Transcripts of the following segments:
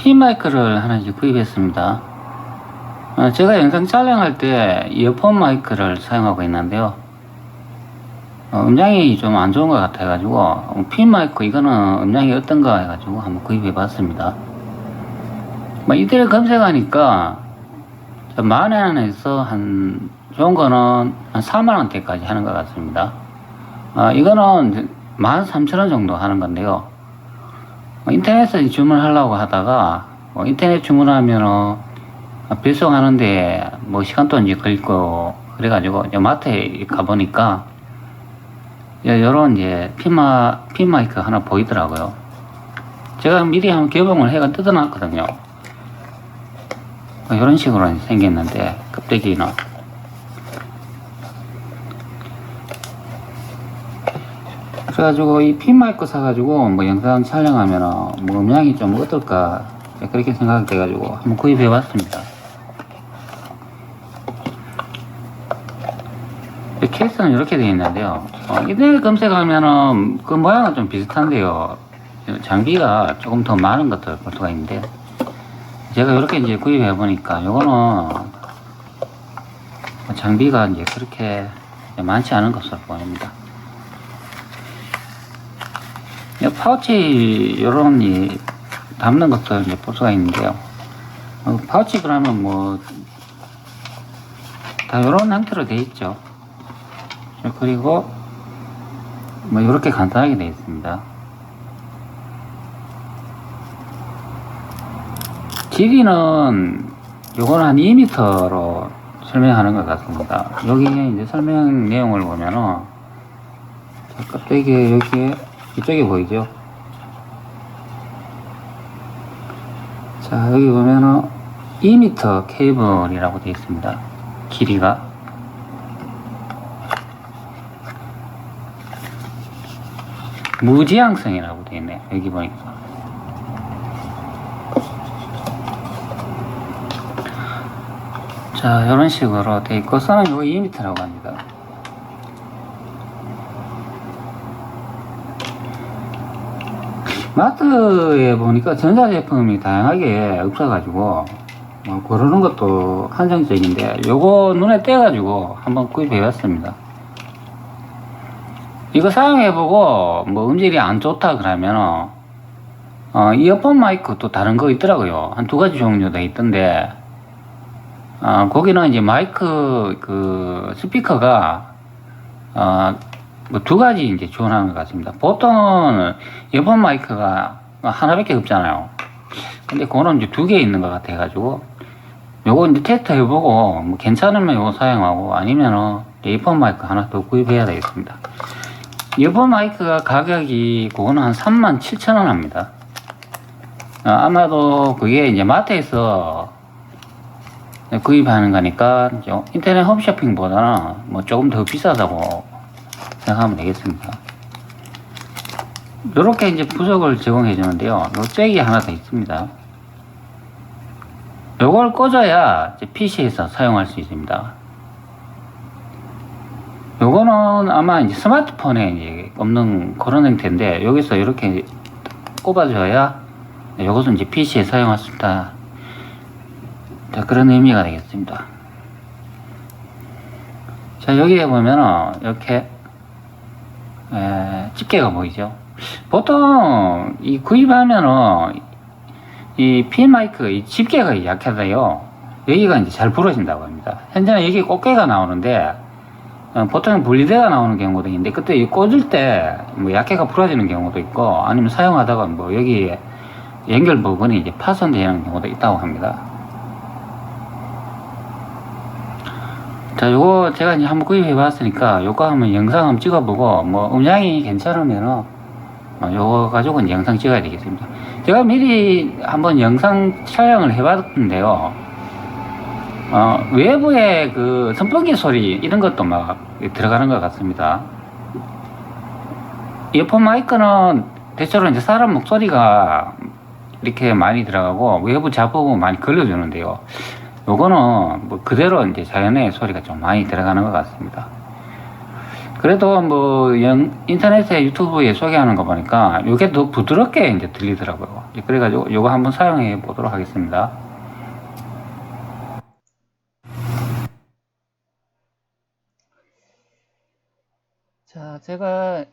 핀 마이크를 하나 이제 구입했습니다. 제가 영상 촬영할 때 이어폰 마이크를 사용하고 있는데요. 음량이 좀 안 좋은 것 같아가지고 핀 마이크 이거는 음량이 어떤가 해가지고 한번 구입해봤습니다. 이들을 검색하니까 10,000원에서 한 좋은 거는 한 40,000원대까지 하는 것 같습니다. 이거는 13,000원 정도 하는 건데요. 인터넷에서 주문하려고 하다가 인터넷 주문하면은 배송하는데 시간도 이제 걸리고 그래가지고 마트에 가보니까 요런 이제 핀 마이크 하나 보이더라고요. 제가 미리 한번 개봉을 해가 뜯어놨거든요. 이런 식으로 생겼는데 껍데기는 그래가지고 이 핀 마이크 사가지고 영상 촬영하면은 음량이 좀 어떨까 그렇게 생각이 돼가지고 한번 구입해봤습니다. 케이스는 이렇게 되어 있는데요. 인터넷 검색하면은 그 모양은 좀 비슷한데요. 장비가 조금 더 많은 것들 볼 수가 있는데 제가 이렇게 이제 구입해 보니까 요거는 장비가 이제 그렇게 많지 않은 것으로 보입니다. 파우치 요런 담는 것들 이제 볼 수가 있는데요. 파우치 그러면 다 요런 형태로 되어 있죠. 그리고 이렇게 간단하게 되어 있습니다. 길이는 요거는 한 2m로 설명하는 것 같습니다. 여기에 이제 설명 내용을 보면은 껍데기 여기에 이쪽에 보이죠? 자, 여기 보면은 2m 케이블이라고 되어 있습니다. 길이가. 무지향성이라고 되어 있네요. 여기 보니까. 자, 이런 식으로 되어 있고, 선은 이거 2m라고 합니다. 마트에 보니까 전자제품이 다양하게 없어가지고, 고르는 것도 한정적인데, 요거 눈에 떼가지고 한번 구입해봤습니다. 이거 사용해보고, 음질이 안 좋다 그러면은, 이어폰 마이크 또 다른 거 있더라고요. 한 2가지 종류도 있던데, 거기는 이제 마이크, 스피커가, 2가지 이제 지원하는 것 같습니다. 보통은 이어폰 마이크가 하나밖에 없잖아요. 근데 그거는 이제 2개 있는 것 같아가지고, 요거 이제 테스트 해보고, 괜찮으면 요거 사용하고, 아니면은 이어폰 마이크 하나 더 구입해야 되겠습니다. 이어폰 마이크가 가격이, 그거는 한 37,000원 합니다. 아마도 그게 이제 마트에서 구입하는 거니까 인터넷 홈쇼핑보다는 조금 더 비싸다고 생각하면 되겠습니다. 이렇게 이제 부속을 제공해 주는데요. 요 잭이 하나 더 있습니다. 요걸 꽂아야 PC에서 사용할 수 있습니다. 요거는 아마 이제 스마트폰에 이제 없는 그런 형태인데 여기서 이렇게 꼽아줘야 요것은 이제 PC에 사용할 수 있다. 자, 그런 의미가 되겠습니다. 자, 여기에 보면은 이렇게 집게가 보이죠? 보통 이 구입하면은 이 핀 마이크 이 집게가 약하다요. 여기가 이제 잘 부러진다고 합니다. 현재는 여기 꽃게가 나오는데 보통 분리대가 나오는 경우도 있는데 그때 이 꽂을 때 약해가 부러지는 경우도 있고 아니면 사용하다가 여기 연결 부분이 이제 파손되는 경우도 있다고 합니다. 자, 요거 제가 이제 한번 구입해 봤으니까 요거 한번 영상 한번 찍어보고 음량이 괜찮으면은 요거 가지고 이제 영상 찍어야 되겠습니다. 제가 미리 한번 영상 촬영을 해 봤는데요. 외부에 그 선풍기 소리 이런 것도 들어가는 것 같습니다. 이어폰 마이크는 대체로 이제 사람 목소리가 이렇게 많이 들어가고 외부 잡음은 많이 걸려주는데요. 요거는 그대로 이제 자연의 소리가 좀 많이 들어가는 것 같습니다. 그래도 뭐 인터넷에 유튜브에 소개하는 거 보니까 이게 더 부드럽게 이제 들리더라고요. 그래가지고 요거 한번 사용해 보도록 하겠습니다. 자, 제가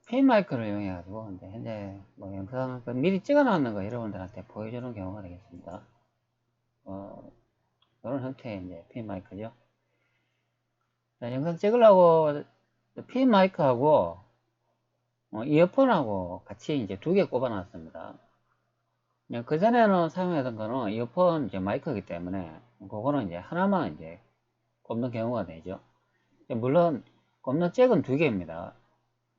핀 마이크를 이용해 가지고 이제 현재 뭐 영상을 미리 찍어 놨는 거 여러분들한테 보여주는 경우가 되겠습니다. 이런 형태의 이제 핀 마이크죠. 자, 영상 찍으려고 핀 마이크하고 이어폰하고 같이 이제 두 개 꼽아 놨습니다. 그 전에는 사용하던 거는 이어폰 이제 마이크이기 때문에 그거는 이제 하나만 이제 꼽는 경우가 되죠. 물론 꼽는 잭은 두 개입니다.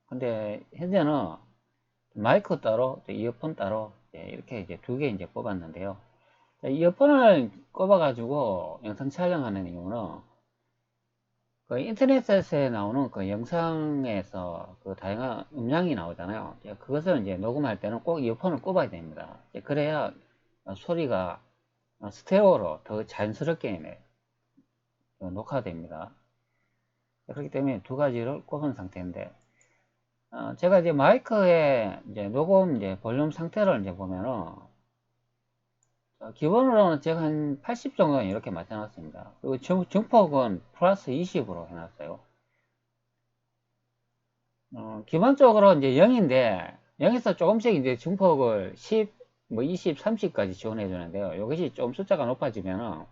근데 현재는 마이크 따로 이어폰 따로 이렇게 이제 두 개 이제 꼽았는데요. 이어폰을 꼽아 가지고 영상 촬영하는 이유는 그 인터넷에 나오는 그 영상에서 그 다양한 음량이 나오잖아요. 그것을 이제 녹음할 때는 꼭 이어폰을 꼽아야 됩니다. 그래야 소리가 스테레오로 더 자연스럽게 녹화됩니다. 그렇기 때문에 두 가지를 꼽은 상태인데, 제가 이제 마이크의 이제 녹음 이제 볼륨 상태를 이제 보면은, 기본으로는 제가 한 80 정도는 이렇게 맞춰놨습니다. 그리고 증폭은 플러스 20으로 해놨어요. 기본적으로 이제 0인데, 0에서 조금씩 이제 증폭을 10, 뭐 20, 30까지 지원해 주는데요. 이것이 좀 숫자가 높아지면은,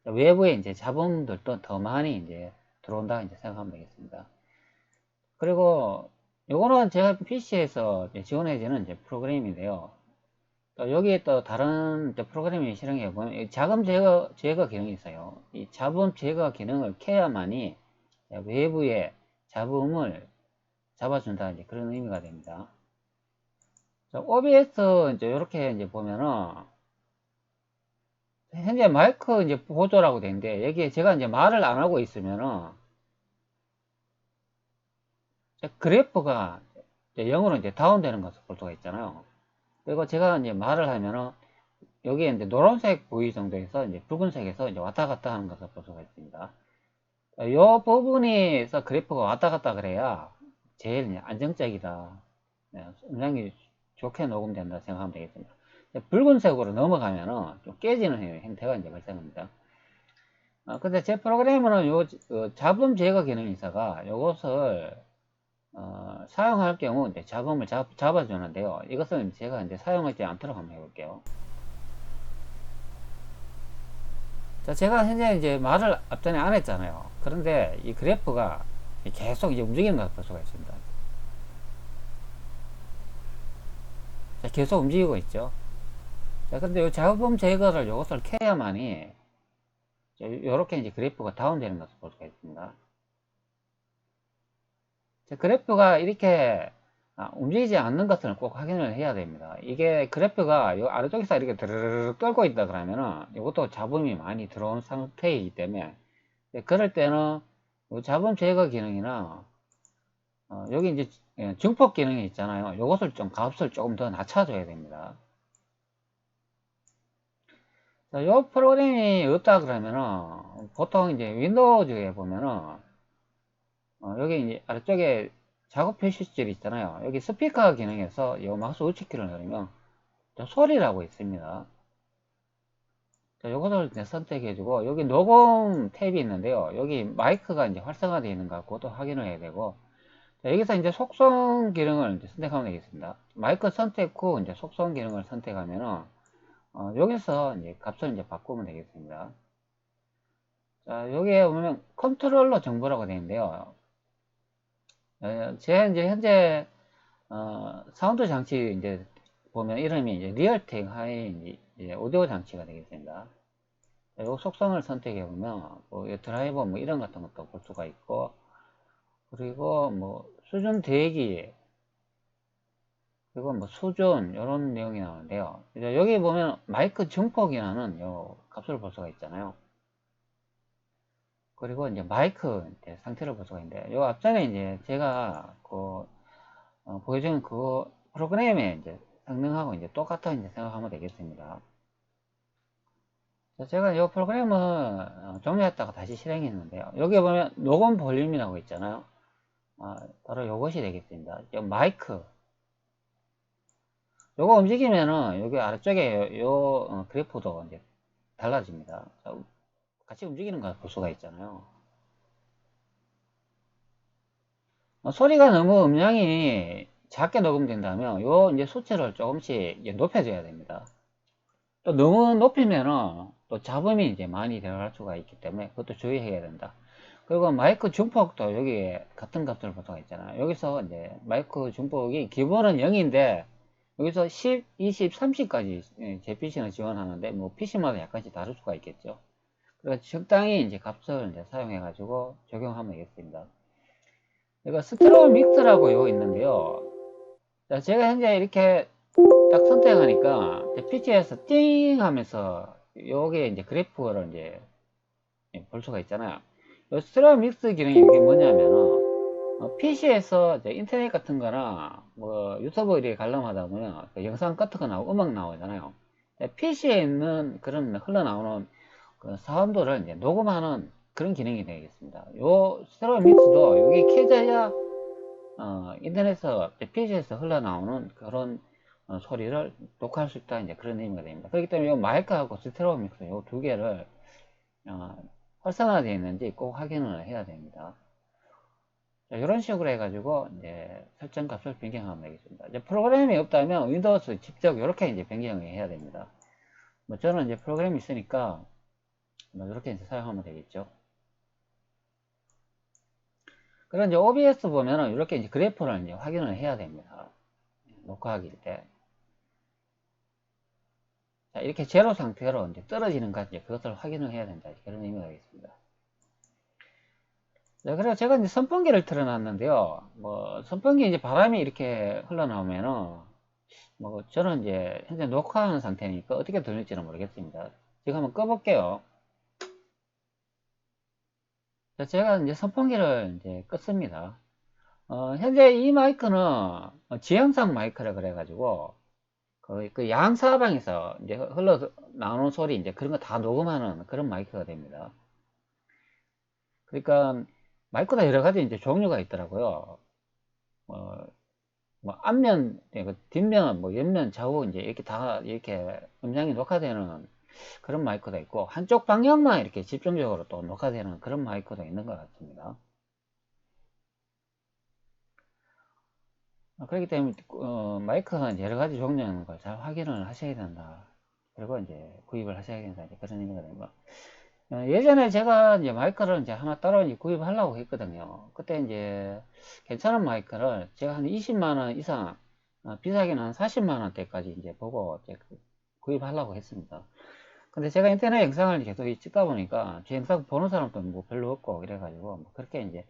외부에 이제 잡음들도 더 많이 이제 들어온다 이제 생각하면 되겠습니다. 그리고 요거는 제가 PC에서 지원해주는 이제 프로그램인데요. 또 여기에 또 다른 이제 프로그램이 실행해 보면 자금 제거 기능이 있어요. 이 잡음 제거 기능을 켜야만이 외부의 잡음을 잡아준다 이제 그런 의미가 됩니다. OBS 이제 이렇게 이제 보면은 현재 마이크 이제 보조라고 되는데 여기에 제가 이제 말을 안 하고 있으면은 그래프가 0으로 이제 다운되는 것을 볼 수가 있잖아요. 그리고 제가 이제 말을 하면은 여기에 이제 노란색 보이 정도에서 이제 붉은색에서 이제 왔다 갔다 하는 것을 볼 수가 있습니다. 이 부분에서 그래프가 왔다 갔다 그래야 제일 안정적이다. 음량이 좋게 녹음된다 생각하면 되겠습니다. 붉은색으로 넘어가면은 좀 깨지는 형태가 이제 발생합니다. 근데 제 프로그램은 요 잡음 제거 기능이 있어가 요것을 사용할 경우 이제 잡음을 잡아주는데요. 이것은 제가 이제 사용하지 않도록 한번 해볼게요. 자, 제가 현재 이제 말을 앞전에 안 했잖아요. 그런데 이 그래프가 계속 이제 움직이는 것을 볼 수가 있습니다. 자, 계속 움직이고 있죠. 자, 근데 이 잡음 제거를 이것을 켜야만이 이렇게 이제 그래프가 다운되는 것을 볼 수가 있습니다. 자, 그래프가 이렇게 움직이지 않는 것을 꼭 확인을 해야 됩니다. 이게 그래프가 이 아래쪽에서 이렇게 드르륵 떨고 있다 그러면은 이것도 잡음이 많이 들어온 상태이기 때문에 그럴 때는 잡음 제거 기능이나 여기 이제 증폭 기능이 있잖아요. 이것을 좀 값을 조금 더 낮춰줘야 됩니다. 자, 이 프로그램이 없다 그러면은 보통 이제 윈도우즈에 보면은 여기 이제 아래쪽에 작업 표시줄 있잖아요. 여기 스피커 기능에서 이 마우스 우측키를 누르면 소리라고 있습니다. 자, 요것을 이제 선택해주고 여기 녹음 탭이 있는데요. 여기 마이크가 이제 활성화되어 있는 것 같고 또 확인을 해야 되고 자, 여기서 이제 속성 기능을 이제 선택하면 되겠습니다. 마이크 선택 후 이제 속성 기능을 선택하면은 여기서 이제 값을 이제 바꾸면 되겠습니다. 자, 여기에 보면 컨트롤러 정보라고 되어 있는데요. 제 이제 현재 사운드 장치 이제 보면 이름이 이제 리얼텍 하이 이제 오디오 장치가 되겠습니다. 이 속성을 선택해 보면 뭐 드라이버 뭐 이런 같은 것도 볼 수가 있고 그리고 뭐 수준 대기 그리고 뭐 수준 이런 내용이 나오는데요. 이제 여기 보면 마이크 증폭이라는 요 값을 볼 수가 있잖아요. 그리고 이제 마이크 이제 상태를 볼 수가 있는데 요 앞전에 이제 제가 그 보여준 그 프로그램의 이제 성능하고 이제 똑같다 이제 생각하면 되겠습니다. 제가 이 프로그램을 종료했다가 다시 실행했는데요. 여기 보면 녹음 볼륨이라고 있잖아요. 바로 이것이 되겠습니다. 마이크. 요거 움직이면은 여기 아래쪽에 요 그래프도 이제 달라집니다. 자, 같이 움직이는 걸 볼 수가 있잖아요. 소리가 너무 음량이 작게 녹음된다면 요 이제 수치를 조금씩 이제 높여줘야 됩니다. 또 너무 높이면은 또 잡음이 이제 많이 들어갈 수가 있기 때문에 그것도 주의해야 된다. 그리고 마이크 중폭도 여기 같은 값들을 보통 있잖아요. 여기서 이제 마이크 중폭이 기본은 0인데 여기서 10, 20, 30까지 제 PC는 지원하는데 뭐 PC마다 약간씩 다를 수가 있겠죠. 그래서 적당히 이제 값을 이제 사용해 가지고 적용하면 되겠습니다. 이거 스테레오 믹스라고 이거 있는데요. 자, 제가 현재 이렇게 딱 선택하니까 PC에서 띵 하면서 요게 이제 그래프를 이제 볼 수가 있잖아요. 요 스테레오 믹스 기능이 이게 뭐냐면은 PC에서 인터넷 같은 거나 뭐 유튜브 이렇게 관람하다 보면 그 영상 같은 거 나오고 음악 나오잖아요. PC에 있는 그런 흘러나오는 그 사운드를 이제 녹음하는 그런 기능이 되겠습니다. 요 스테레오 믹스도 여기 켜져야 인터넷에서 PC에서 흘러나오는 그런 소리를 녹화할 수 있다 이제 그런 의미가 됩니다. 그렇기 때문에 이 마이크하고 스테레오 믹스 요 두 개를 어, 활성화되어 있는지 꼭 확인을 해야 됩니다. 자, 이런 식으로 해가지고 이제 설정 값을 변경하면 되겠습니다. 이제 프로그램이 없다면 윈도우에서 직접 이렇게 이제 변경을 해야 됩니다. 뭐 저는 이제 프로그램이 있으니까 뭐 이렇게 이제 사용하면 되겠죠. 그럼 이제 OBS 보면은 이렇게 이제 그래프를 이제 확인을 해야 됩니다. 녹화하기 때. 자, 이렇게 제로 상태로 이제 떨어지는가 이제 그것을 확인을 해야 된다. 그런 의미가 되겠습니다. 네, 그래서 제가 이제 선풍기를 틀어놨는데요. 뭐, 선풍기 이제 바람이 이렇게 흘러나오면은, 뭐, 저는 이제 현재 녹화하는 상태니까 어떻게 들릴지는 모르겠습니다. 지금 한번 꺼볼게요. 자, 제가 이제 선풍기를 이제 껐습니다. 현재 이 마이크는 지향성 마이크라 그래가지고, 그 양사방에서 이제 흘러 나오는 소리 이제 그런 거 다 녹음하는 그런 마이크가 됩니다. 그러니까 마이크가 여러 가지 이제 종류가 있더라고요. 뭐 앞면, 그 뒷면, 뭐 옆면, 좌우 이제 이렇게 다 이렇게 음량이 녹화되는 그런 마이크도 있고 한쪽 방향만 이렇게 집중적으로 또 녹화되는 그런 마이크도 있는 것 같습니다. 그렇기 때문에 마이크가 여러 가지 종류인 걸 잘 확인을 하셔야 된다. 그리고 이제 구입을 하셔야 된다. 그런 의미가 됩니다. 예전에 제가 이제 마이크를 이제 하나 따로 이제 구입하려고 했거든요. 그때 이제 괜찮은 마이크를 제가 한 20만원 이상, 비싸게는 한 40만원대까지 이제 보고 이제 구입하려고 했습니다. 근데 제가 인터넷 영상을 계속 찍다 보니까 제 영상 보는 사람도 뭐 별로 없고 그래가지고 뭐 그렇게 이제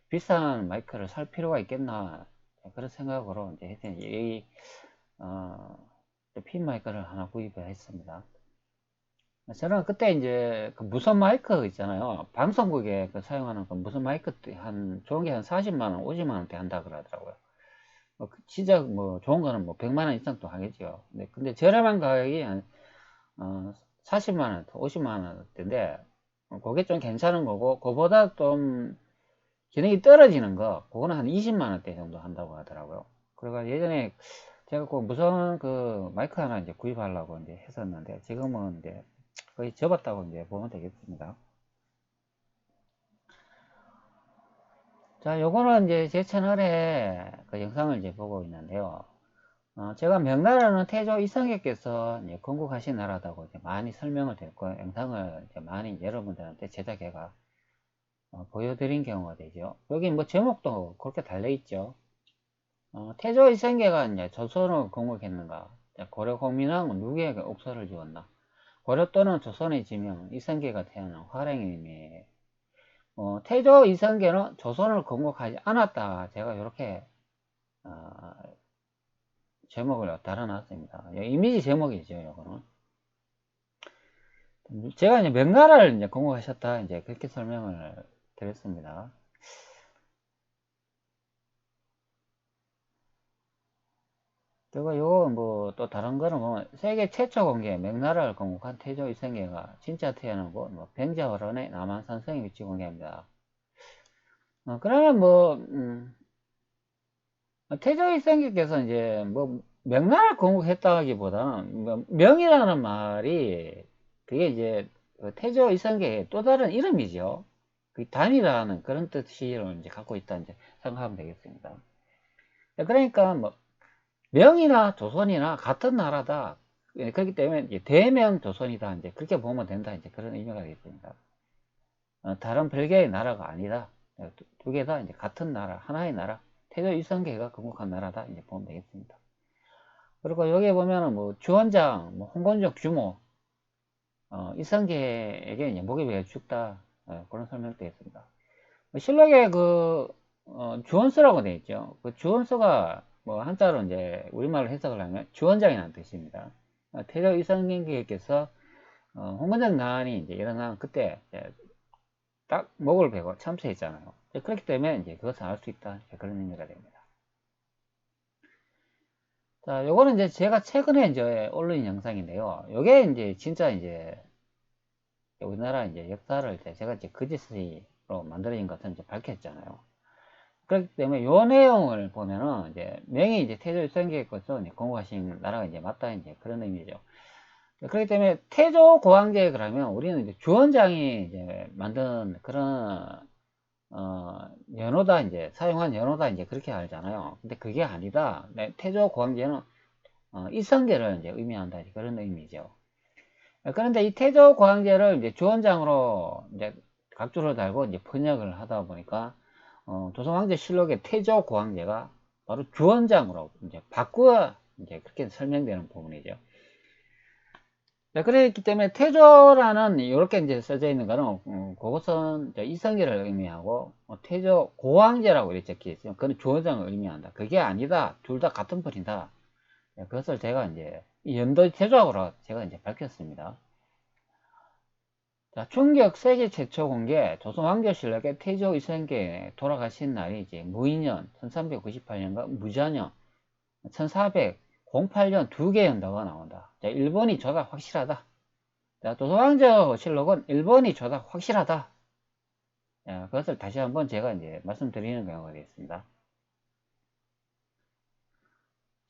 비싼 마이크를 살 필요가 있겠나 그런 생각으로 이제 했더니 이, 어, 핀 마이크를 하나 구입을 했습니다. 저는 그때 이제 그 무선 마이크 있잖아요. 방송국에 그 사용하는 그 무선 마이크 한 좋은 게 한 40만원, 50만원대 한다 그러더라고요. 진짜 뭐 좋은 거는 뭐 100만원 이상 또 하겠죠. 근데 저렴한 가격이 한 40만원, 50만원대인데 그게 좀 괜찮은 거고 그보다 좀 기능이 떨어지는 거 그거는 한 20만원대 정도 한다고 하더라고요. 그래가 예전에 제가 그 무선 그 마이크 하나 이제 구입하려고 이제 했었는데 지금은 이제 거의 접었다고 이제 보면 되겠습니다. 자, 요거는 이제 제 채널에 그 영상을 이제 보고 있는데요. 제가 명나라는 태조 이성계께서 이제 건국하신 나라다고 이제 많이 설명을 드렸고, 영상을 이제 많이 여러분들한테 제작해가 보여드린 경우가 되죠. 여기 뭐 제목도 그렇게 달려있죠. 태조 이성계가 이제 조선을 건국했는가? 고려 공민왕은 누구에게 옥사를 지었나? 고려 또는 조선의 지명, 이성계가 태어난 화랭이님이 태조 이성계는 조선을 건국하지 않았다. 제가 이렇게 어, 제목을 달아놨습니다. 이미지 제목이죠, 이거는. 제가 이제 명나라를 이제 건국하셨다. 이제 그렇게 설명을 드렸습니다. 그리고 요거 뭐 또 다른 거는 보면 세계 최초 공개 명나라를 건국한 태조 이성계가 진짜 태어나고 뭐 병자호론의 남한산성에 위치 공개합니다. 그러면 뭐 태조 이성계께서 이제 뭐 명나라를 건국했다기보다는 뭐 명이라는 말이 그게 이제 그 태조 이성계의 또 다른 이름이죠. 그 단이라는 그런 뜻을 이제 갖고 있다 이제 생각하면 되겠습니다. 그러니까 뭐 명이나 조선이나 같은 나라다. 그렇기 때문에 이제 대명 조선이다. 이제 그렇게 보면 된다. 이제 그런 의미가 되겠습니다. 다른 별개의 나라가 아니다. 두 개 다 이제 같은 나라, 하나의 나라. 태조 이성계가 건국한 나라다. 이제 보면 되겠습니다. 그리고 여기 보면은 뭐 주원장, 뭐 홍건적 규모, 이성계에게 이제 목에 베어 죽다. 그런 설명도 되겠습니다. 실록에 그 주원서라고 되어 있죠. 그 주원서가 뭐 한자로 이제 우리말로 해석을 하면 주원장이라는 뜻입니다. 태조 이성계께서 홍건적 난이 이제 일어난 그때 이제 딱 목을 베고 참수했잖아요. 그렇기 때문에 이제 그것을 알 수 있다. 그런 의미가 됩니다. 자, 요거는 이제 제가 최근에 이제 올린 영상인데요. 요게 이제 진짜 이제 우리나라 이제 역사를 이제 제가 이제 거짓으로 만들어진 것은 이제 밝혔잖아요. 그렇기 때문에 요 내용을 보면은 이제 명이 이제 태조 일성계께서 공국하신 나라가 이제 맞다 이제 그런 의미죠. 그렇기 때문에 태조 고황제 그러면 우리는 이제 주원장이 이제 만든 그런 연호다 이제 사용한 연호다 이제 그렇게 알잖아요. 근데 그게 아니다. 태조 고황제는 이성계를 이제 의미한다 그런 의미죠. 그런데 이 태조 고황제를 이제 주원장으로 이제 각주를 달고 이제 번역을 하다 보니까 조선왕조 실록의 태조 고황제가 바로 주원장으로 이제 바꾸어 이제 그렇게 설명되는 부분이죠. 네, 그랬기 때문에 태조라는 이렇게 이제 써져 있는 거는 그것은 이성계를 의미하고 태조 고황제라고 이렇게 적혀 있어요. 그건 주원장을 의미한다. 그게 아니다. 둘 다 같은 분이다. 네, 그것을 제가 이제 연도 태조학으로 제가 이제 밝혔습니다. 자, 충격 세계 최초 공개 조선 왕조실록의 태조 이성계 돌아가신 날이 이제 무인년 1398년과 무자년 1408년 두 개의 연도가 나온다. 자, 일본이 조작 확실하다. 자, 조선 왕조실록은 일본이 조작 확실하다. 자, 그것을 다시 한번 제가 이제 말씀드리는 경우가 되겠습니다.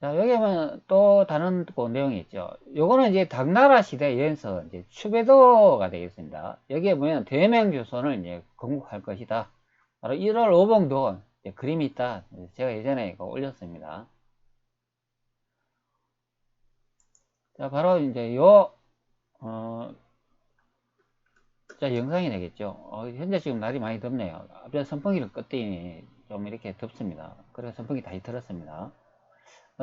자, 여기 보면 또 다른 내용이 있죠. 요거는 이제 당나라 시대 예언서 이제 추배도가 되겠습니다. 여기에 보면 대명조선을 이제 건국할 것이다. 바로 1월 오봉도 그림이 있다. 제가 예전에 이거 올렸습니다. 자, 바로 이제 자, 영상이 되겠죠. 현재 지금 날이 많이 덥네요. 앞에 선풍기를 껐더니 좀 이렇게 덥습니다. 그래서 선풍기 다시 틀었습니다.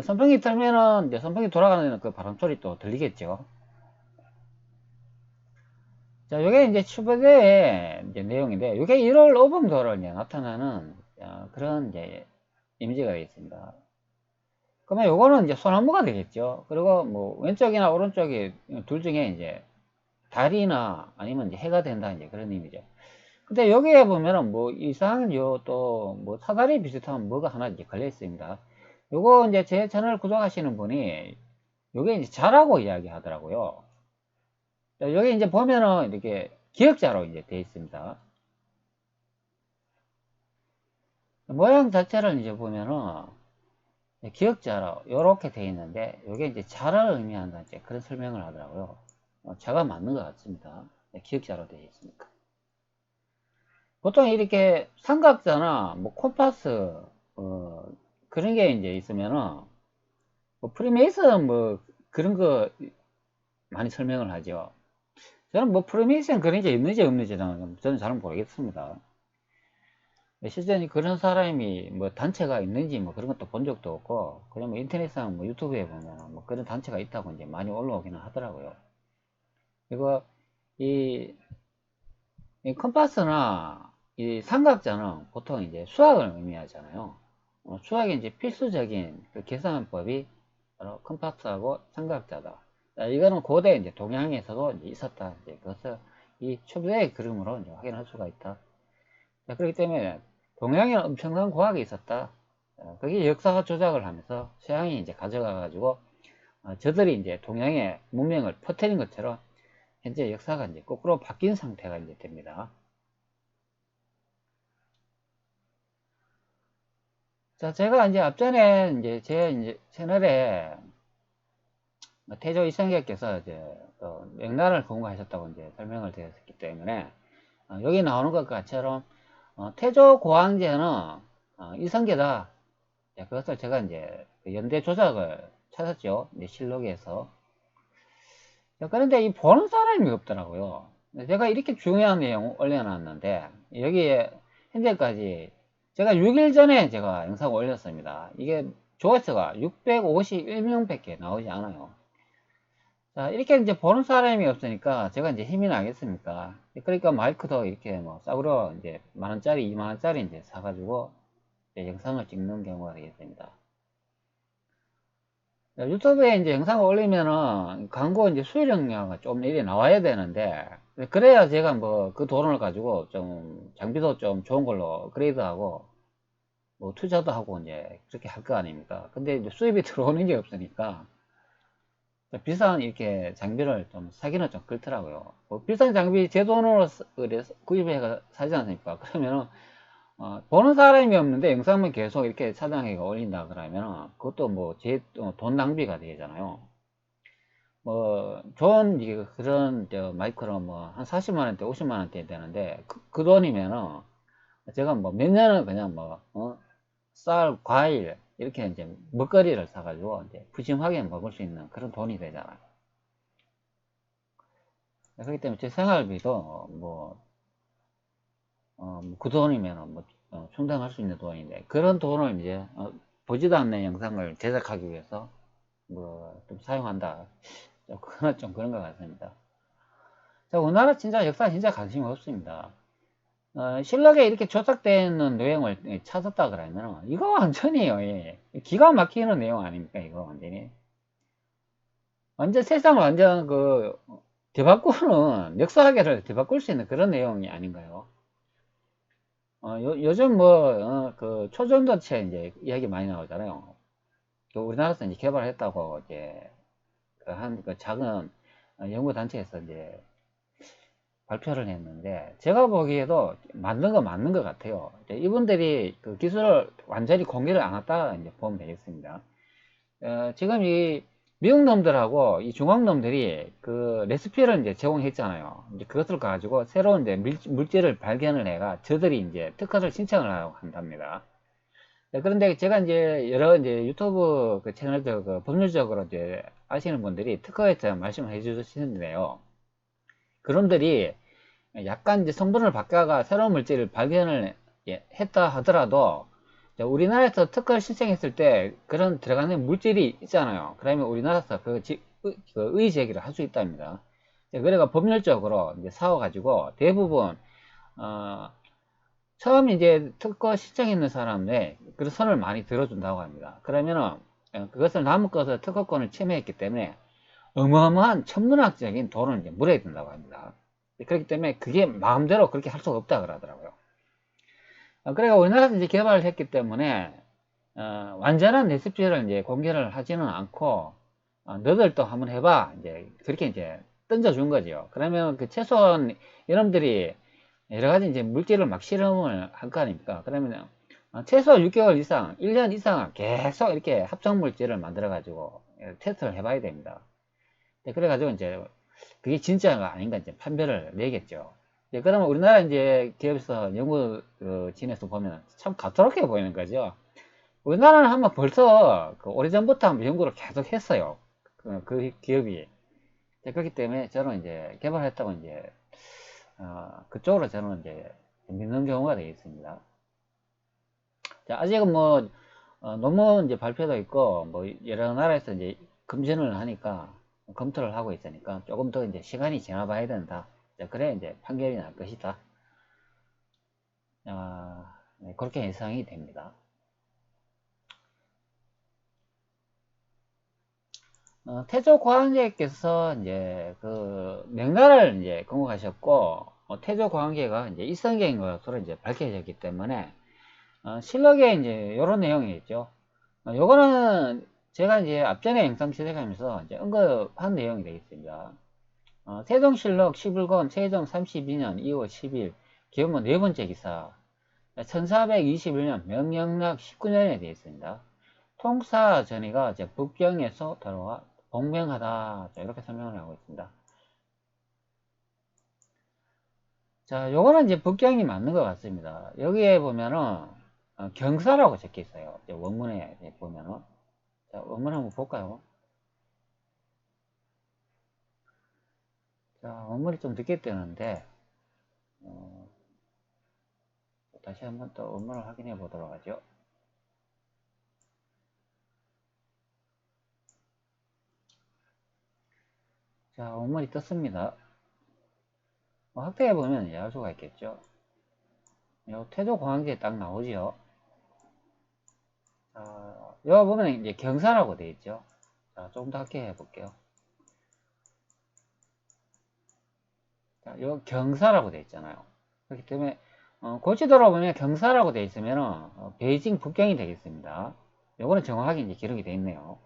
선풍기 틀면은 이제 선풍기 돌아가는 그 바람 소리 또 들리겠죠. 자, 요게 이제 추배대의 이제 내용인데, 요게 1월 오봉도를 이제 나타나는 그런 이제 이미지가 되겠습니다. 그러면 요거는 이제 소나무가 되겠죠. 그리고 뭐 왼쪽이나 오른쪽이 둘 중에 이제 달이나 아니면 이제 해가 된다 이제 그런 의미죠. 근데 여기에 보면은 뭐 이상한 또 뭐 사다리 비슷한 뭐가 하나 이제 걸려 있습니다. 요거 이제 제 채널 구독하시는 분이 요게 이제 자라고 이야기 하더라고요. 여기 이제 보면은 이렇게 기역자로 이제 되어 있습니다. 모양 자체를 이제 보면은 기역자로 이렇게 되어 있는데 이게 이제 자를 의미한다 이제 그런 설명을 하더라고요. 자가 맞는 것 같습니다. 기역자로 되어 있으니까. 보통 이렇게 삼각자나 뭐 콤파스 그런 게 이제 있으면은 뭐 프리메이슨 뭐 그런 거 많이 설명을 하죠. 저는 뭐 프리메이슨 그런 게 있는지 없는지는 저는 잘 모르겠습니다. 실제 그런 사람이 뭐 단체가 있는지 뭐 그런 것도 본 적도 없고 그냥 뭐 인터넷상 뭐 유튜브에 보면 뭐 그런 단체가 있다고 이제 많이 올라오기는 하더라고요. 그리고 이, 이 컴파스나 이 삼각자는 보통 이제 수학을 의미하잖아요. 수학의 이제 필수적인 그 계산법이 바로 컴파스하고 삼각자다. 이거는 고대 이제 동양에서도 이제 있었다. 이제 그것을 이 추브의 그림으로 이제 확인할 수가 있다. 자, 그렇기 때문에 동양에는 엄청난 과학이 있었다. 그게 역사 조작을 하면서 서양이 이제 가져가 가지고 저들이 이제 동양의 문명을 퍼뜨린 것처럼 현재 역사가 이제 거꾸로 바뀐 상태가 이제 됩니다. 자, 제가 이제 앞전에 이제 제 이제 채널에 태조 이성계께서 이제 명나라를 건국하셨다고 이제 설명을 드렸기 때문에 여기 나오는 것처럼 태조 고황제는 이성계다. 그것을 제가 이제 그 연대 조작을 찾았죠. 이제 실록에서. 그런데 이 보는 사람이 없더라고요. 제가 이렇게 중요한 내용 올려놨는데 여기에 현재까지 제가 6일 전에 제가 영상 올렸습니다. 이게 조회수가 651명밖에 나오지 않아요. 자, 이렇게 이제 보는 사람이 없으니까 제가 이제 힘이 나겠습니까? 그러니까 마이크도 이렇게 뭐 싸구려 이제 만원짜리, 2만원짜리 이제 사가지고 이제 영상을 찍는 경우가 되겠습니다. 유튜브에 이제 영상을 올리면은 광고 이제 수익량이 좀 이래 나와야 되는데, 그래야 제가 뭐 그 돈을 가지고 좀 장비도 좀 좋은 걸로 업그레이드하고 뭐 투자도 하고 이제 그렇게 할 거 아닙니까? 근데 이제 수입이 들어오는 게 없으니까 비싼 이렇게 장비를 좀 사기는 좀 그렇더라고요. 뭐 비싼 장비 제 돈으로 구입해서 사지 않습니까? 그러면은 보는 사람이 없는데 영상만 계속 이렇게 차장해가 올린다 그러면 그것도 뭐 제 돈 낭비가 되잖아요. 뭐 좋은 그런 마이크로 뭐 한 40만원대 50만원대 되는데 그 돈이면은 제가 뭐 몇 년은 그냥 뭐 쌀 과일 이렇게 이제 먹거리를 사가지고 이제 푸짐하게 먹을 수 있는 그런 돈이 되잖아요. 그렇기 때문에 제 생활비도 그 돈이면 뭐 충당할 수 있는 돈인데 그런 돈을 이제 보지도 않는 영상을 제작하기 위해서 뭐 좀 사용한다. 그건 좀 그런 것 같습니다. 자, 우리나라 진짜 역사 진짜 관심이 없습니다. 실록에 이렇게 조작되는 내용을 찾았다 그러면 이거 완전히 기가 막히는 내용 아닙니까? 이거 완전히 완전 세상을 완전 그 뒤바꾸는 역사학계를 뒤바꿀 수 있는 그런 내용이 아닌가요? 요즘 뭐 그 초전도체 이제 이야기 많이 나오잖아요. 그 우리나라에서 이제 개발했다고 이제 그 작은 연구 단체에서 이제 발표를 했는데 제가 보기에도 맞는 거 맞는 것 같아요. 이분들이 그 기술을 완전히 공개를 안 했다 이제 보면 되겠습니다. 지금 이 미국 놈들하고 이 중국 놈들이 그 레시피를 이제 제공했잖아요. 이제 그것을 가지고 새로운 이제 물질을 발견을 해가 저들이 이제 특허를 신청을 하고 한답니다. 그런데 제가 이제 여러 이제 유튜브 그 채널들 그 법률적으로 이제 아시는 분들이 특허에 대한 말씀을 해주시는데요. 그놈들이 약간 이제 성분을 바꿔가 새로운 물질을 발견을 했다 하더라도 우리나라에서 특허를 신청했을 때 그런 들어가는 물질이 있잖아요. 그러면 우리나라에서 그 의의 제기를 할 수 있답니다. 그래가 법률적으로 이제 사와가지고 대부분 처음 이제 특허 신청했는 사람의 그 선을 많이 들어준다고 합니다. 그러면은 그것을 남은 것을 특허권을 침해했기 때문에 어마어마한 천문학적인 돈을 이제 물어야 된다고 합니다. 그렇기 때문에 그게 마음대로 그렇게 할 수가 없다 그러더라고요. 그러니까 우리나라에서 이제 개발을 했기 때문에 완전한 레시피를 이제 공개를 하지는 않고 너들 또 한번 해봐 이제 그렇게 이제 던져준 거죠. 그러면 그 최소한 여러분들이 여러 가지 이제 물질을 막 실험을 할 거 아닙니까? 그러면 최소 6개월 이상, 1년 이상 계속 이렇게 합성 물질을 만들어 가지고 테스트를 해봐야 됩니다. 그래가지고 이제 그게 진짜가 아닌가 이제 판별을 내겠죠. 그러면 우리나라 이제 기업에서 연구진에서 보면 참 가토롭게 보이는 거죠. 우리나라는 한번 벌써 그 오래전부터 한번 연구를 계속 했어요. 그 기업이. 그렇기 때문에 저는 이제 개발했다고 이제 그쪽으로 저는 이제 믿는 경우가 되겠습니다. 자, 아직은 뭐 논문 이제 발표도 있고 뭐 여러 나라에서 이제 검진을 하니까 검토를 하고 있으니까 조금 더 이제 시간이 지나봐야 된다. 그래 이제 판결이 날 것이다. 네, 그렇게 예상이 됩니다. 태조 고황제께서 이제 그 명나라를 이제 건국하셨고 태조 고황제가 이제 이성계인 것으로 이제 밝혀졌기 때문에 실록에 이제 요런 내용이 있죠. 요거는 제가 이제 앞전에 영상 제작하면서 이제 언급한 내용이 되겠습니다. 세종실록 11권 세종 32년 2월 10일 기원문 네 번째 기사 1421년 명영락 19년에 되어 있습니다. 통사 전이가 이제 북경에서 들어와 봉명하다 이렇게 설명을 하고 있습니다. 자, 요거는 이제 북경이 맞는 것 같습니다. 여기에 보면은 경사라고 적혀 있어요. 원문에 보면은. 자, 원문 한번 볼까요? 자, 원문이 좀 늦게 뜨는데 다시 한번 또 원문을 확인해 보도록 하죠. 자, 원문이 떴습니다. 확대해 보면 알 수가 있겠죠. 요 태조공황제에 딱 나오죠. 여기 보면 이제 경사라고 되어 있죠. 자, 조금 더 확대해 볼게요. 자, 요 경사라고 되어 있잖아요. 그렇기 때문에 고지도로 보면 경사라고 되어 있으면 베이징 북경이 되겠습니다. 요거는 정확하게 이제 기록이 되어 있네요.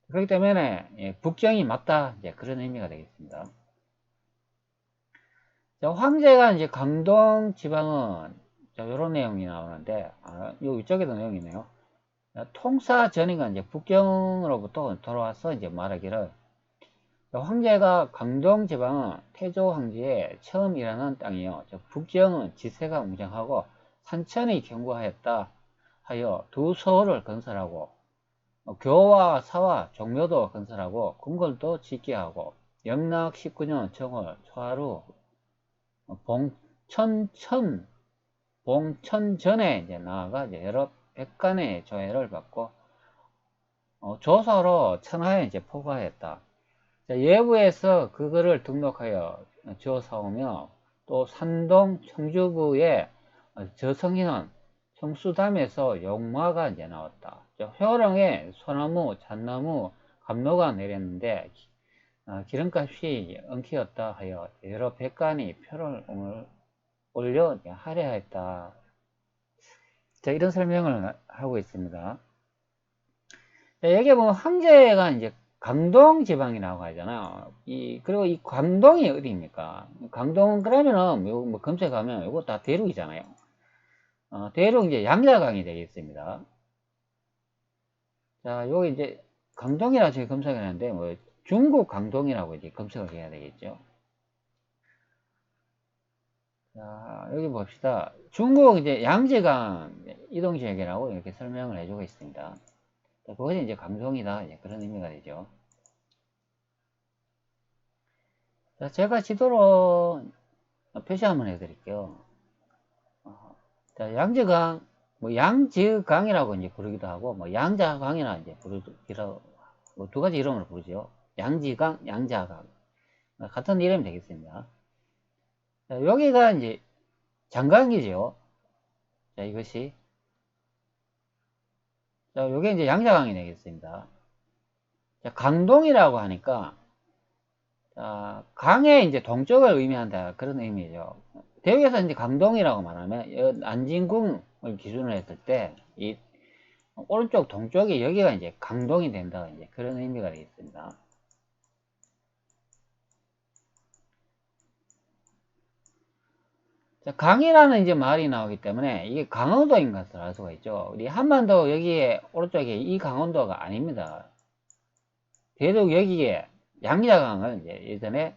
그렇기 때문에 북경이 맞다 이제 그런 의미가 되겠습니다. 자, 황제가 이제 강동 지방은 자, 요런 내용이 나오는데 요 위쪽에도 내용이네요. 통사 전이가 이제 북경으로부터 돌아와서 이제 말하기를 황제가 강동 지방은 태조 황제의 처음 일어난 땅이요. 북경은 지세가 웅장하고 산천이 견고하였다 하여 두 서울을 건설하고 교와 사와 종묘도 건설하고 궁궐도 짓게 하고 영락 19년 정월 초하루 봉천전에 이제 나아가 이제 여러 백간의 조회를 받고 조서로 천하에 이제 포괄했다. 예부에서 그거를 등록하여 지어사오며 또 산동 청주구의 저성인원 청수담에서 용마가 이제 나왔다. 효령에 소나무, 잣나무, 감로가 내렸는데 기름값이 엉키었다 하여 여러 백관이 표를 올려 할애하였다. 자, 이런 설명을 하고 있습니다. 자, 여기 보면 황제가 이제 강동 지방이라고 하잖아요. 그리고 이 광동이 어디입니까? 광동 그러면은 뭐 검색하면 이거 다 대륙이잖아요. 대륙 이제 양자강이 되겠습니다. 자, 여기 이제 강동이라고 지금 검색을 하는데 뭐 중국 강동이라고 이제 검색을 해야 되겠죠. 자, 여기 봅시다. 중국 이제 양재강 이동지역이라고 이렇게 설명을 해주고 있습니다. 그것이 이제 강동이다. 이제 그런 의미가 되죠. 자, 제가 지도로 표시 한번 해드릴게요. 자, 양재강, 뭐 양지강이라고 이제 부르기도 하고, 뭐 양자강이나 이제 부르기도, 뭐 두 가지 이름으로 부르죠. 양지강, 양자강. 같은 이름이 되겠습니다. 자, 여기가 이제 장강이죠. 자, 이것이. 자, 요게 이제 양자강이 되겠습니다. 자, 강동이라고 하니까, 자, 강의 이제 동쪽을 의미한다. 그런 의미죠. 대륙에서 이제 강동이라고 말하면, 안진궁을 기준으로 했을 때, 이 오른쪽 동쪽이 여기가 이제 강동이 된다. 이제 그런 의미가 되겠습니다. 자, 강이라는 이제 말이 나오기 때문에 이게 강원도인 것을 알 수가 있죠. 우리 한반도 여기에 오른쪽에 이 강원도가 아닙니다. 대륙 여기에 양자강을 이제 예전에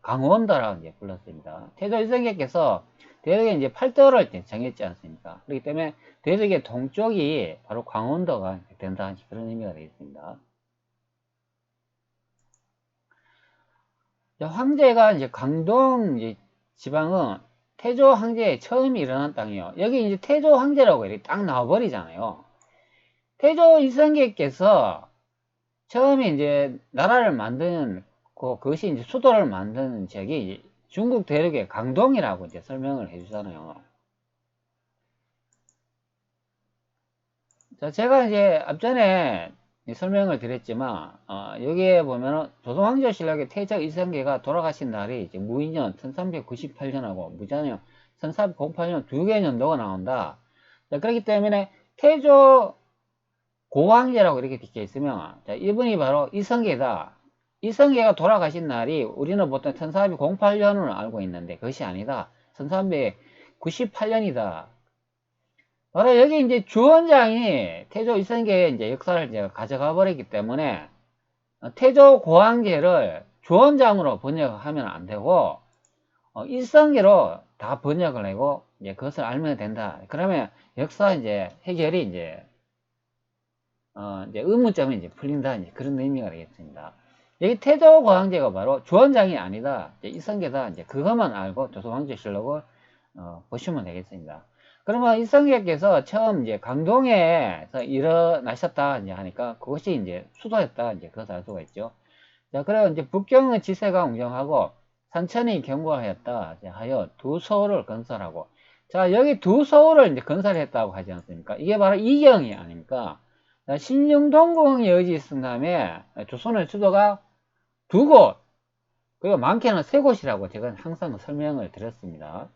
강원도라고 이제 불렀습니다. 태조 이성계께서 대륙에 이제 팔도를 정했지 않습니까? 그렇기 때문에 대륙의 동쪽이 바로 강원도가 된다. 그런 의미가 되겠습니다. 황제가 이제 강동 이제 지방은 태조 황제의 처음이 일어난 땅이에요. 여기 이제 태조 황제라고 이렇게 딱 나와버리잖아요. 태조 이성계께서 처음에 이제 나라를 만드는 그것이 이제 수도를 만드는 지역이 중국 대륙의 강동이라고 이제 설명을 해주잖아요. 자, 제가 이제 앞전에 설명을 드렸지만 여기에 보면은 조선왕조실록의 태조 이성계가 돌아가신 날이 이제 무인년 1398년하고 무자년 1408년 두 개의 연도가 나온다. 자, 그렇기 때문에 태조 고황제라고 이렇게 되어 있으면, 자, 이분이 바로 이성계다. 이성계가 돌아가신 날이 우리는 보통 1408년으로 알고 있는데 그것이 아니다. 1398년이다. 바로 여기 이제 주원장이 태조 이성계의 이제 역사를 이제 가져가 버렸기 때문에 태조 고황제를 주원장으로 번역하면 안 되고 이성계로 다 번역을 하고 이제 그것을 알면 된다. 그러면 역사 이제 해결이 이제 이제 의문점이 이제 풀린다. 이제 그런 의미가 되겠습니다. 여기 태조 고황제가 바로 주원장이 아니다. 이제 이성계다. 이제 그것만 알고 조선왕조실록을 보시면 되겠습니다. 그러면 이성계께서 처음 이제 강동에서 일어나셨다 이제 하니까 그것이 이제 수도였다. 이제 그것을 알 수가 있죠. 자, 그리고 이제 북경의 지세가 웅정하고 산천이 견고하였다. 하여 두 서울을 건설하고. 자, 여기 두 서울을 이제 건설했다고 하지 않습니까? 이게 바로 이경이 아닙니까? 자, 신중동궁의 의지 승남에 조선의 수도가 두 곳, 그리고 많게는 세 곳이라고 제가 항상 설명을 드렸습니다.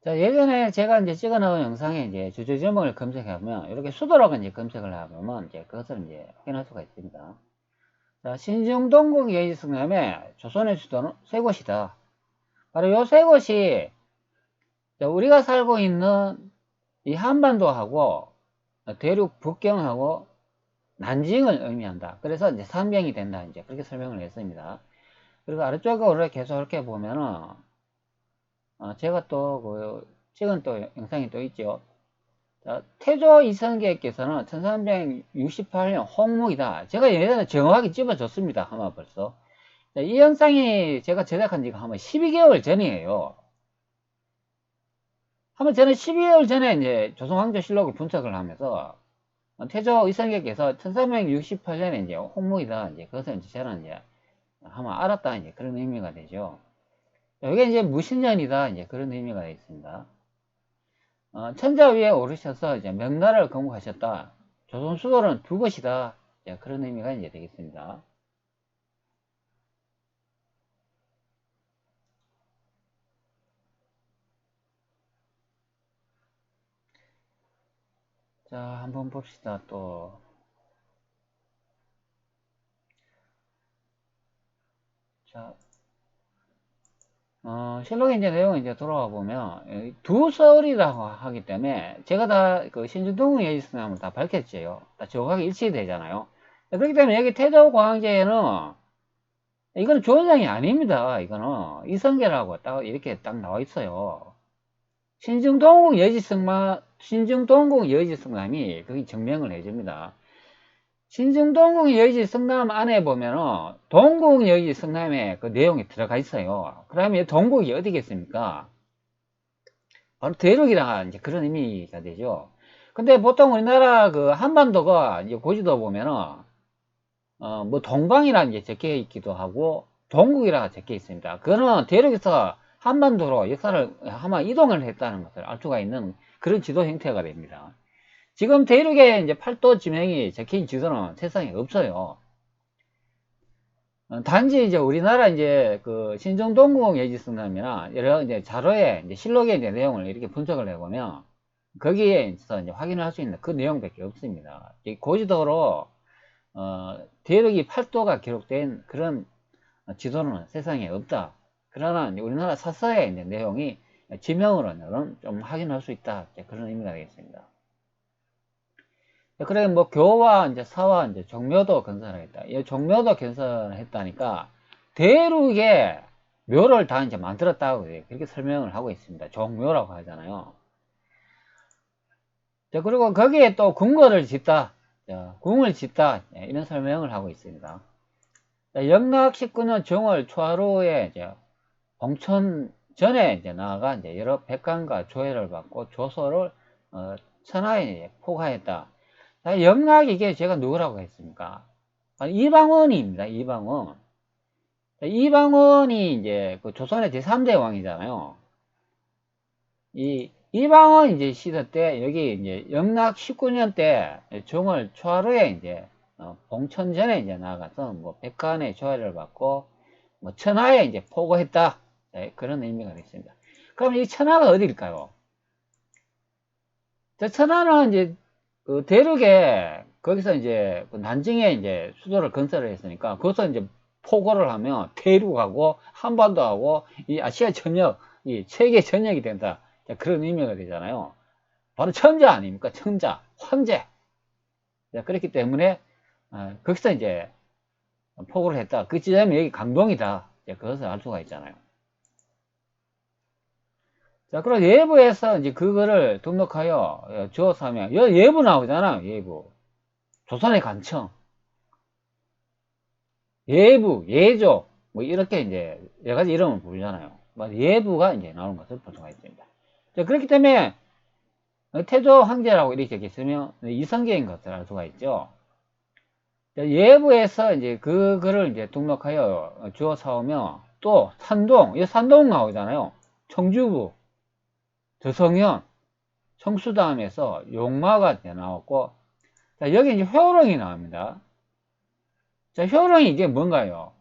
자, 예전에 제가 이제 찍어 놓은 영상에 이제 주제 제목을 검색하면 이렇게 수도라고 이제 검색을 하면 이제 그것을 이제 확인할 수가 있습니다. 자, 신중동궁 예지승남에 조선의 수도는 세 곳이다. 바로 요 세 곳이 우리가 살고 있는 이 한반도하고 대륙 북경하고 난징을 의미한다. 그래서 이제 삼경이 된다. 이제 그렇게 설명을 했습니다. 그리고 아래쪽으로 계속 이렇게 보면은 제가 또 그 찍은 또 영상이 또 있죠. 자, 태조 이성계께서는 1368년 홍무이다. 제가 예전에 정확하게 집어줬습니다. 아마 벌써. 자, 이 영상이 제가 제작한 지가 아마 12개월 전이에요. 한번 저는 12개월 전에 이제 조선왕조실록을 분석을 하면서 태조 이성계께서 1368년에 이제 홍무이다. 이제 그것을 이제 저는 이제 아마 알았다. 이제 그런 의미가 되죠. 이게 이제 무신년이다. 이제 그런 의미가 되어 있습니다. 천자 위에 오르셔서 이제 명나라를 건국하셨다. 조선 수도는 두 곳이다. 이제 그런 의미가 이제 되겠습니다. 자, 한번 봅시다. 또. 자, 실록의 이제 내용을 이제 돌아와 보면, 두 서울이라고 하기 때문에, 제가 다 그 신중동궁 예지승남을 다 밝혔지요. 다 정확하게 일치되잖아요. 그렇기 때문에 여기 태조광제에는, 이거는 주원장이 아닙니다. 이거는 이성계라고 딱 이렇게 딱 나와 있어요. 신중동궁 예지승남이 거기 증명을 해줍니다. 신중동궁 예지승남 안에 보면은 동궁 예지승남에 그 내용이 들어가 있어요. 그러면 동국이 어디겠습니까? 바로 대륙이라 이제 그런 의미가 되죠. 근데 보통 우리나라 그 한반도가 이제 고지도 보면은 뭐 동방이라 이제 적혀 있기도 하고 동국이라 적혀 있습니다. 그거는 대륙에서 한반도로 역사를 아마 이동을 했다는 것을 알 수가 있는 그런 지도 형태가 됩니다. 지금 대륙에 이제 팔도 지명이 적힌 지도는 세상에 없어요. 단지 이제 우리나라 이제 그 신정동궁 예지승남이나 여러 이제 자료에 이제 실록의 이제 내용을 이렇게 분석을 해보면 거기에 있어서 이제 확인할 수 있는 그 내용밖에 없습니다. 고지도로 대륙이 8도가 기록된 그런 지도는 세상에 없다. 그러나 우리나라 사서의 이제 내용이 지명으로는 좀 확인할 수 있다. 그런 의미가 되겠습니다. 그래, 뭐, 교와 이제 사와 이제 종묘도 건설하겠다. 이 종묘도 건설했다니까, 대륙에 묘를 다 이제 만들었다고 그렇게 설명을 하고 있습니다. 종묘라고 하잖아요. 자, 그리고 거기에 또 궁궐을 짓다. 자, 궁을 짓다. 이런 설명을 하고 있습니다. 자, 영락 19년 정월 초하루에 이제 봉천 전에 이제 나아가 이제 여러 백관과 조회를 받고 조소를 천하에 포가했다. 자, 영락 이게 제가 누구라고 했습니까? 이방원입니다. 이방원. 이방원이 이제 그 조선의 제3대 왕이잖아요. 이방원 이제 시대 때 여기 이제 영락 19년 때 정월 초하루에 이제 봉천전에 이제 나가서 뭐 백관의 조회를 받고 뭐 천하에 이제 포고했다. 네, 그런 의미가 되겠습니다. 그럼 이 천하가 어디일까요? 저 천하는 이제 그 대륙에 거기서 이제 그 난징에 이제 수도를 건설을 했으니까 거기서 이제 포고를 하면 대륙하고 한반도하고 이 아시아 전역, 이 세계 전역이 된다. 그런 의미가 되잖아요. 바로 천자 아닙니까? 천자, 황제. 그렇기 때문에 거기서 이제 포고를 했다. 그 지점이 여기 강동이다. 그것을 알 수가 있잖아요. 자, 그럼 예부에서 이제 그거를 등록하여 주어서 하면 예부 나오잖아요. 예부. 조선의 간청. 예부, 예조, 뭐 이렇게 이제 여러 가지 이름을 부르잖아요. 예부가 이제 나오는 것을 볼 수가 있습니다. 자, 그렇기 때문에 태조 황제라고 이렇게 있으면 이성계인 것을 알 수가 있죠. 자, 예부에서 이제 그거를 이제 등록하여 주어 사오면 또 산동, 이 산동 나오잖아요. 청주부, 저성현, 청수다음에서 용마가 나왔고, 자, 여기 이제 효령이 나옵니다. 자, 효령이 이게 뭔가요?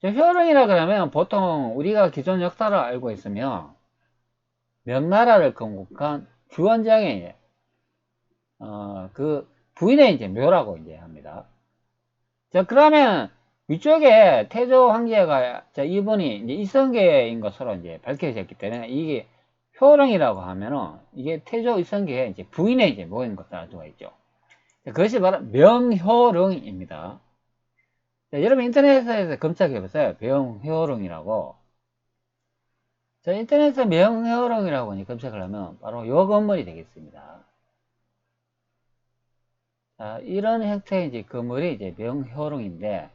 자, 효령이라 그러면 보통 우리가 기존 역사를 알고 있으면 명나라를 건국한 주원장의 그 부인의 이제 묘라고 이제 합니다. 자, 그러면 위쪽에 태조 황제가 자, 이분이 이제 이성계인 것으로 이제 밝혀졌기 때문에 이게 효령이라고 하면은 이게 태조 이성계의 이제 부인의 이제 묘인 것을 알 수가 있죠. 자, 그것이 바로 명효령입니다. 자, 여러분 인터넷에서 검색해보세요. 명효령이라고. 자, 인터넷에 명효령이라고 검색을 하면 바로 요 건물이 되겠습니다. 자, 이런 형태의 이제 건물이 이제 명효령인데,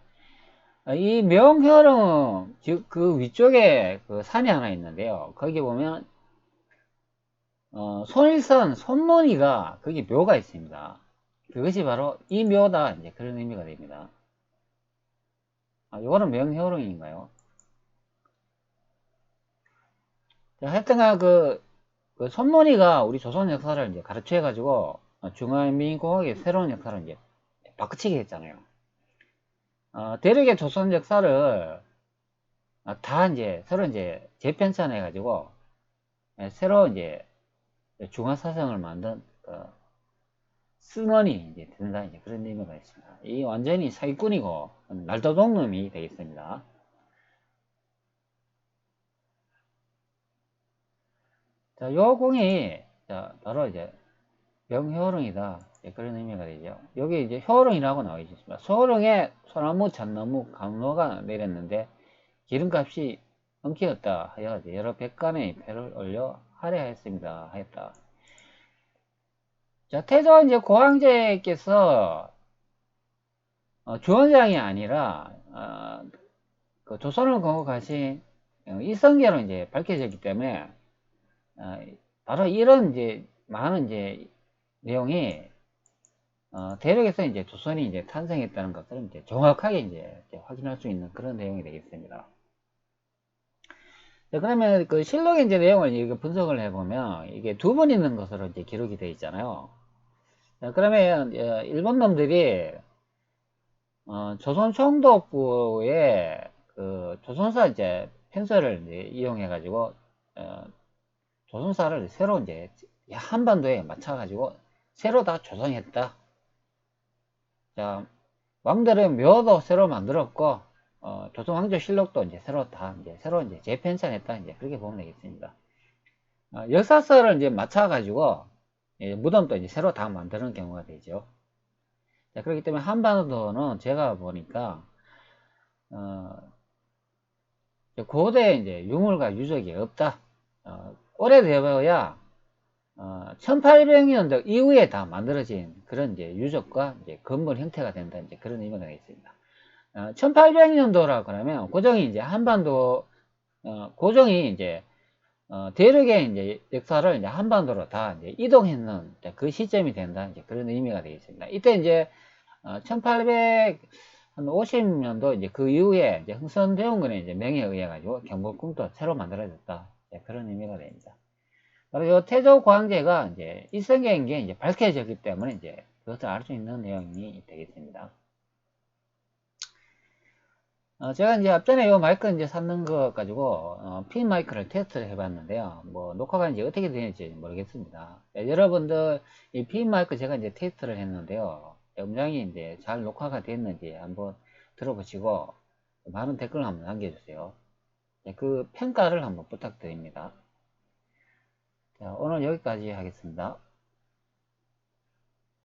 이 명효령은 즉 그 위쪽에 그 산이 하나 있는데요. 거기 보면 손일선 손문이가 거기 묘가 있습니다. 그것이 바로 이 묘다 이제 그런 의미가 됩니다. 요거는 명효령인가요? 하여튼간 그 손문이가 우리 조선 역사를 이제 가르쳐 가지고 중화민국의 새로운 역사를 이제 바꾸치게 했잖아요. 대륙의 조선 역사를 다 이제 새로 이제 재편찬해 가지고 새로 이제 중화 사상을 만든 승원이 이제 된다 이제 그런 의미가 있습니다. 이 완전히 사기꾼이고 날도동 놈이 되겠습니다. 자, 요 공이 자, 바로 이제 명효령이다. 그런 의미가 되죠. 여기 이제 효령이라고 나와 있습니다. 소령에 소나무, 잣나무, 감로가 내렸는데 기름값이 엉키었다 하여 여러 백간의 배를 올려 할애하였습니다. 하였다. 자, 태조 이제 고황제께서 주원장이 아니라 그 조선을 건국하신 이성계로 이제 밝혀졌기 때문에 바로 이런 이제 많은 이제 내용이 대륙에서 이제 조선이 이제 탄생했다는 것을 이제 정확하게 이제 확인할 수 있는 그런 내용이 되겠습니다. 자, 그러면 그 실록의 이제 내용을 이렇게 분석을 해보면 이게 두 번 있는 것으로 이제 기록이 되어 있잖아요. 자, 그러면 일본 놈들이 조선 총독부의 그 조선사 이제 편서를 이제 이용해 가지고 조선사를 새로 이제 한반도에 맞춰 가지고 새로 다 조성했다. 자, 왕들의 묘도 새로 만들었고 조선 왕조 실록도 이제 새로 이제 재편찬했다 이제 그렇게 보면 되겠습니다. 역사서를 이제 맞춰 가지고 무덤도 이제 새로 다 만드는 경우가 되죠. 자, 그렇기 때문에 한반도는 제가 보니까 고대 이제 유물과 유적이 없다. 오래되어야 1800년도 이후에 다 만들어진 그런 이제 유적과 이제 건물 형태가 된다. 이제 그런 의미가 있습니다. 1800년도라 그러면 고종이 이제 한반도 고종이 이제 대륙의 이제 역사를 이제 한반도로 다 이제 이동했는 그 시점이 된다. 이제 그런 의미가 되겠습니다. 이때 이제 1850년도 이제 그 이후에 이제 흥선대원군의 이제 명에 의해 가지고 경복궁도 새로 만들어졌다. 그런 의미가 됩니다. 바로 요 태조 광제가 이제 이성계인 게 이제 밝혀졌기 때문에 이제 그것을 알 수 있는 내용이 되겠습니다. 제가 이제 앞전에 요 마이크 이제 샀는 거 가지고, 핀 마이크를 테스트를 해봤는데요. 뭐, 녹화가 이제 어떻게 되는지 모르겠습니다. 여러분들, 이 핀 마이크 제가 이제 테스트를 했는데요. 음량이 이제 잘 녹화가 됐는지 한번 들어보시고, 많은 댓글 한번 남겨주세요. 그 평가를 한번 부탁드립니다. 자, 오늘 여기까지 하겠습니다.